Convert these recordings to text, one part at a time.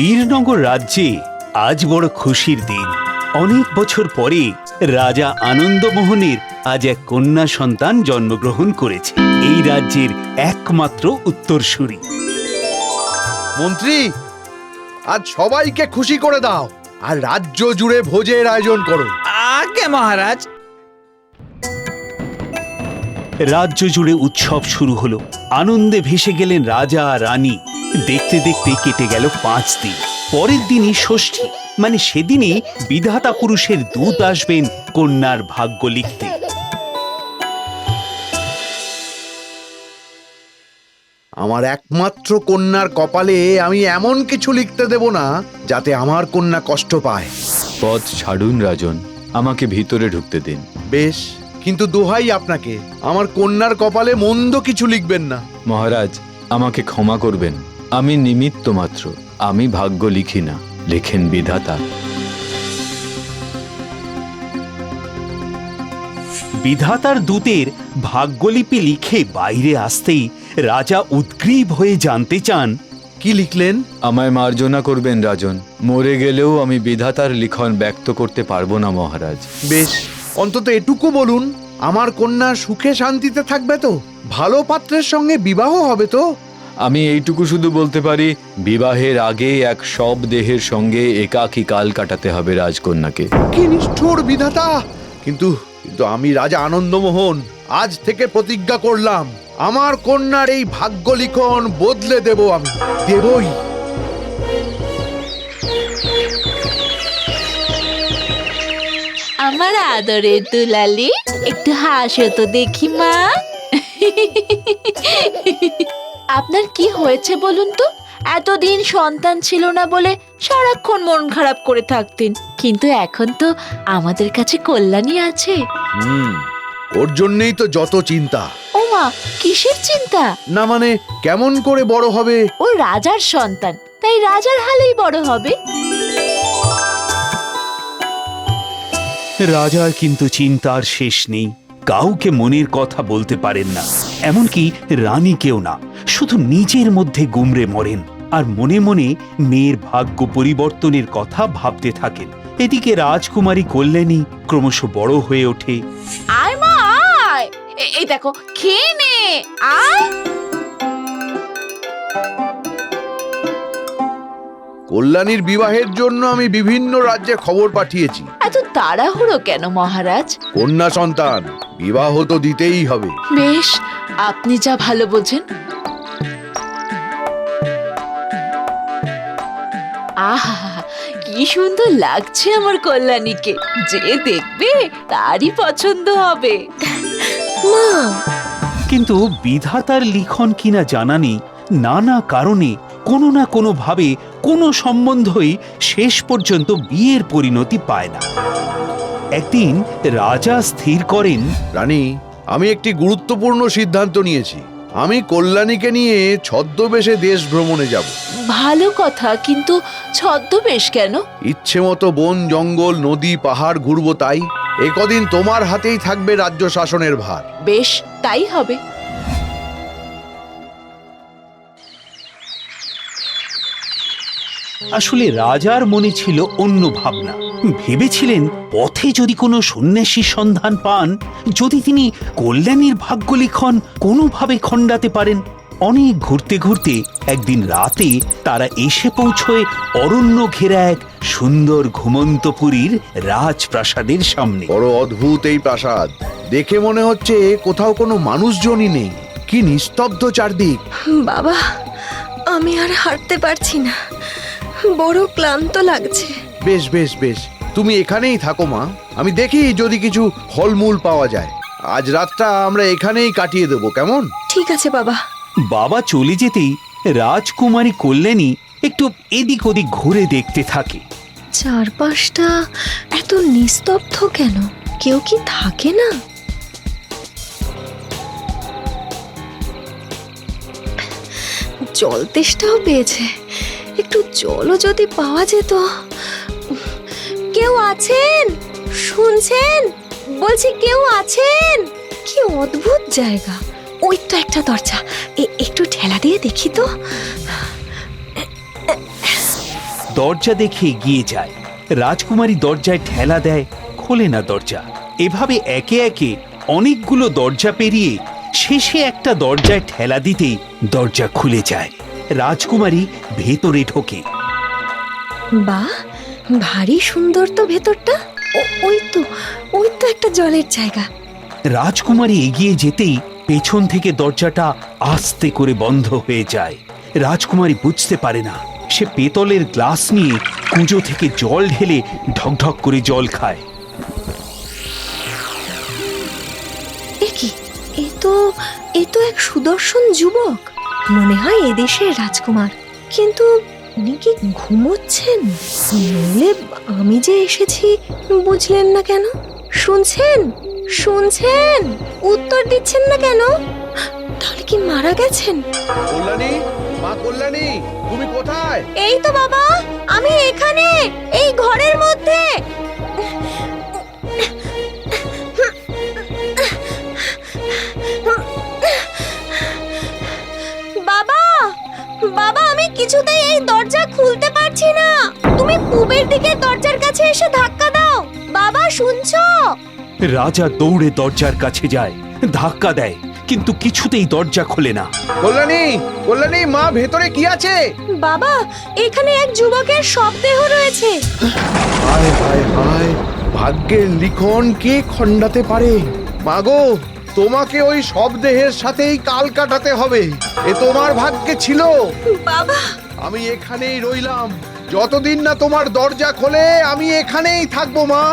বীরনগর রাজ্যে আজ বড় খুশির দিন। অনেক বছর পরে রাজা আনন্দমোহনের আজ এক কন্যা সন্তান জন্মগ্রহণ করেছে। এই রাজ্যের একমাত্র উত্তরসূরি। মন্ত্রী, আজ সবাইকে খুশি করে দাও আর রাজ্য জুড়ে ভোজের আয়োজন করো। আগে মহারাজ। রাজ্য জুড়ে উৎসব শুরু হলো। আনন্দে ভেসে গেলেন রাজা আর রানী। দেখতে দেখতে কেটে গেল 5 দিন। পরের দিনই ষষ্ঠী, মানে সেদিনই বিধাতা পুরুষের দূত আসবেন কন্যার ভাগ্য লিখতে। আমার একমাত্র কন্যার কপালে আমি এমন কিছু লিখতে দেব না যাতে আমার কন্যা কষ্ট পায়। পথ ছাড়ুন রাজন, আমাকে ভিতরে ঢুকতে দিন। বেশ, কিন্তু দোহাই আপনাকে, আমার কন্যার কপালে মন্দ কিছু লিখবেন না। মহারাজ, আমাকে ক্ষমা করবেন, আমি নিমিত্ত মাত্র। আমি ভাগ্য লিখি না, লেখেন বিধাতা। বিধাতার দূতের ভাগ্যলিপি লিখে বাইরে আসতেই রাজা উদ্গ্রীব হয়ে জানতে চান, কি লিখলেন? আমায় মার্জনা করবেন রাজন, মরে গেলেও আমি বিধাতার লিখন ব্যক্ত করতে পারবো না মহারাজ। বেশ, অন্তত এটুকু বলুন, আমার কন্যা সুখে শান্তিতে থাকবে তো? ভালো পাত্রের সঙ্গে বিবাহ হবে তো? আমি এইটুকু শুধু বলতে পারি, বিবাহের আগে এক সব দেহের সঙ্গে একাকী কাল কাটাতে হবে রাজকন্যাকে। কি নিষ্ঠুর বিধাতা! কিন্তু আমি রাজা আনন্দমোহন আজ থেকে প্রতিজ্ঞা করলাম, আমার কন্যার এই ভাগ্য লিখন বদলে দেব। আমি দেবই। আমার আদরের দুলালি, একটু হাসো তো দেখি মা। আপনার কি হয়েছে বলুন তো? এতদিন সন্তান ছিল না বলে সারাক্ষণ মন খারাপ করে থাকতেন, কিন্তু এখন তো আমাদের কাছে কল্যাণী আছে। ওর জন্যই তো যত চিন্তা। ও মা, কিসের চিন্তা? না মানে, কেমন করে বড় হবে? ও রাজার সন্তান, তাই রাজার হালেই বড় হবে। রাজার কিন্তু চিন্তার শেষ নেই। কাউকে মনের কথা বলতে পারেন না, এমনকি রানীকেও না। শুধু নিজের মধ্যে গুমরে মরেন আর মনে মনে মেয়ের ভাগ্য পরিবর্তনের কথা ভাবতে থাকেন। এদিকে রাজকুমারী কল্যাণী ক্রমশ বড় হয়ে ওঠে। আয় মা আয়, এই দেখো খেয়ে নে, আয়। কল্যাণীর বিবাহের জন্য আমি বিভিন্ন রাজ্যে খবর পাঠিয়েছি। এত তাড়াহুড়ো কেন মহারাজ? কন্যা সন্তান, বিবাহ তো দিতেই হবে। বেশ, আপনি যা ভালো বোঝেন। আহা, কি সুন্দর লাগছে আমার কল্যাণীকে। যে দেখবে তারই পছন্দ হবে। মা, কিন্তু বিধাতার লিখন কিনা জানা নেই, নানা কারণে কোনো না কোনো ভাবে কোনো সম্বন্ধই শেষ পর্যন্ত বিয়ের পরিণতি পায় না। একদিন রাজা স্থির করেন, রানী, আমি একটি গুরুত্বপূর্ণ সিদ্ধান্ত নিয়েছি। আমি কল্যাণীকে নিয়ে ছদ্মবেশে দেশ ভ্রমণে যাব। ভালো কথা, কিন্তু ছদ্মবেশ কেন? ইচ্ছে মতো বন জঙ্গল নদী পাহাড় ঘুরবো তাই। এই কদিন তোমার হাতেই থাকবে রাজ্য শাসনের ভার। বেশ, তাই হবে। আসলে রাজার মনে ছিল অন্য ভাবনা। ভেবেছিলেন পথে যদি কোনো সন্ন্যাসীর সন্ধান পান, যদি তিনি কল্যাণীর ভাগ্য লিখন কোনোভাবে খণ্ডাতে পারেন। অনেক ঘুরতে ঘুরতে একদিন রাতে তারা এসে পৌঁছয় অরণ্য ঘেরা এক সুন্দর ঘুমন্তপুরীর রাজপ্রাসাদের সামনে। বড় অদ্ভুত এই প্রাসাদ, দেখে মনে হচ্ছে কোথাও কোনো মানুষজনই নেই। কি নিস্তব্ধ চারদিক। বাবা, আমি আর হাঁটতে পারছি না, বড় ক্লান্ত লাগছে। বেশ বেশ বেশ, তুমি এখানেই থাকো মা, আমি দেখি যদি কিছু ফলমূল পাওয়া যায়। আজ রাতটা আমরা এখানেই কাটিয়ে দেবো, কেমন? ঠিক আছে বাবা। বাবা চলে যেতেই রাজকুমারী কল্যাণী একটু এদিক ওদিক ঘুরে দেখতে থাকে। চারপাশটা এত নিস্তব্ধ কেন? কেউ কি থাকে না? জল তেষ্টাও পেয়েছে, একটু জলও যদি পাওয়া যেত। কেউ আছেন? শুনছেন? বলছি কেউ আছেন? কি অদ্ভুত জায়গা। ওই তো একটা দরজা, একটু ঠেলা দিয়ে দেখি তো। দরজা দেখে এগিয়ে যায়। রাজকুমারী দরজায় ঠেলা দেয়, খোলে না দরজা। এভাবে একে একে অনেকগুলো দরজা পেরিয়ে শেষে একটা দরজায় ঠেলা দিতেই দরজা খুলে যায়। রাজকুমারী ভেতরে ঢোকে। বাহ, ভারী সুন্দর তো ভেতরটা। ওই তো একটা জলের জায়গা। রাজকুমারী এগিয়ে যেতেই পেছন থেকে দরজাটা আস্তে করে বন্ধ হয়ে যায়। রাজকুমারী বুঝতে পারে না, সে পেতলের গ্লাস নিয়ে কুঁজো থেকে জল ঢেলে ঢকঢক করে জল খায়। এ তো এক সুদর্শন যুবক, মনে হয় এদেশের রাজকুমার। কিন্তু উনি কি ঘুমোচ্ছেন? নইলে আমি যে এসেছি বুঝলেন না কেন? শুনছেন উত্তর দিচ্ছেন না কেন? তাহলে কি মারা গেছেন? কল্যাণী, মা কল্যাণী, তুমি কোথায়? এই তো বাবা, আমি এখানে, এই ঘরের মধ্যে। বাবা, আমি কিছুতেই এই দরজা খুলতে পারছি না। তুমি পূবের দিকের দরজার কাছে এসে ধাক্কা দাও। বাবা, শুনছো? রাজা দৌড়ে দরজার কাছে যায়, ধাক্কা দেয়, কিন্তু কিছুতেই দরজা খোলে না। কল্যাণী, মা ভেতরে কি আছে? বাবা, এখানে এক যুবকের শবদেহ রয়েছে। হায় হায় হায়, ভাগ্যের লিখন কে খণ্ডাতে পারে? মাগো, তোমাকে ওই শবদেহের সাথেই কাল কাটাতে হবে। এ তোমার ভাগ্যে ছিল। বাবা, আমি এখানেই রইলাম, যতদিন না তোমার দরজা খোলে আমি এখানেই থাকবো মা।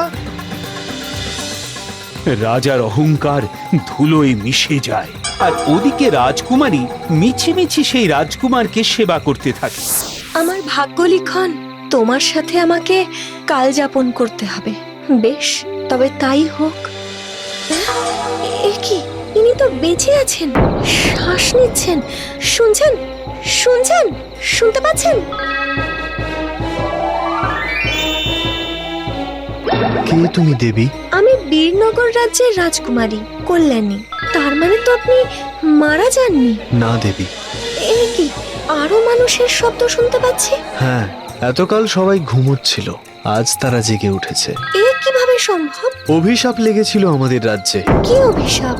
রাজার অহংকার ধুলোয় মিশে যায়, আর ওদিকে রাজকুমারী মিছিমিছি সেই রাজকুমারকে সেবা করতে থাকে। আমার ভাগ্য লিখন, তোমার সাথে আমাকে কাল যাপন করতে হবে। বেশ, তবে তাই হোক। এ কি, ইনি তো বেঁচে আছেন, শ্বাস নিচ্ছেন। শুনতে পাচ্ছেন? কে তুমি দেবী? আমি বীরনগর রাজ্যের রাজকুমারী কল্যাণী। তার মানে তো আপনি মারা যাননি? না দেবী। এ কি, আরো মানুষের শব্দ শুনতে পাচ্ছি। হ্যাঁ, এতকাল সবাই ঘুমোচ্ছিল, আজ তারা জেগে উঠেছে। এ কিভাবে সম্ভব? অভিশাপ লেগেছিল আমাদের রাজ্যে। কি অভিশাপ,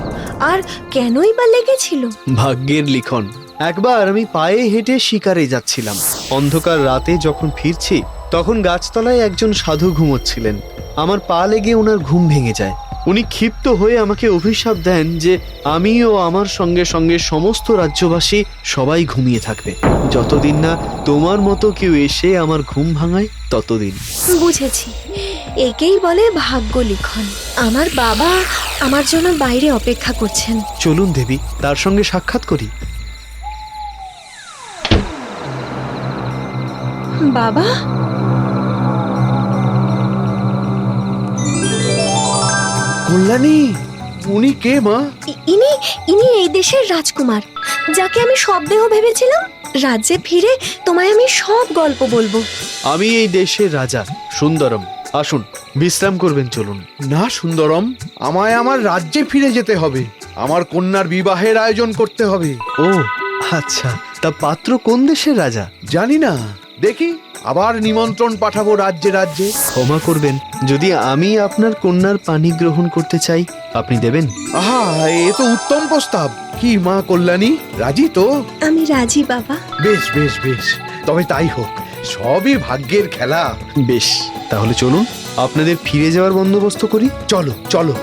আর কেনই বা লেগেছিল? ভাগ্যের লিখন। একবার আমি পায়ে হেঁটে শিকারে যাচ্ছিলাম। অন্ধকার রাতে যখন ফিরছি, তখন গাছতলায় একজন সাধু ঘুমোচ্ছিলেন। আমার পা লেগে ওনার ঘুম ভেঙে যায়। উনি ক্ষিপ্ত হয়ে আমাকে অভিশাপ দেন যে আমি ও আমার সঙ্গে সঙ্গে সমস্ত রাজ্যবাসী সবাই ঘুমিয়ে থাকবে, যতদিন না তোমার মতো কেউ এসে আমার ঘুম ভাঙায় ততদিন। বুঝেছি, একেই বলে ভাগ্য লিখন। আমার বাবা আমার জন্য বাইরে অপেক্ষা করছেন। চলুন দেবী, তার সঙ্গে সাক্ষাৎ করি। বাবা, কল্যাণী, উনি কে মা? ইনি এই দেশের রাজকুমার, যাকে আমি শবদেহ ভেবেছিলাম। রাজ্যে ফিরে তোমায় আমি সব গল্প বলবো। আমি এই দেশের রাজা সুন্দরম। আসুন, বিশ্রাম করবেন, চলুন। না সুন্দরম, আমায় আমার রাজ্যে ফিরে যেতে হবে। আমার কন্যার বিবাহের আয়োজন করতে হবে। ও আচ্ছা, তা পাত্র কোন দেশের রাজা? জানি না, দেখি আবার নিমন্ত্রণ পাঠাবো রাজ্যে রাজ্যে। ক্ষমা করবেন, যদি আমি আপনার কন্যার পানি গ্রহণ করতে চাই, আপনি দেবেন? আহা, এ তো উত্তম প্রস্তাব। কি মা কল্যাণী, রাজি তো? আমি রাজি বাবা। বেশ বেশ বেশ, তবে তাই হোক। সবই ভাগ্যের খেলা। বেশ, তাহলে চলুন আপনাদের ফিরে যাওয়ার বন্দোবস্ত করি। চলো চলো।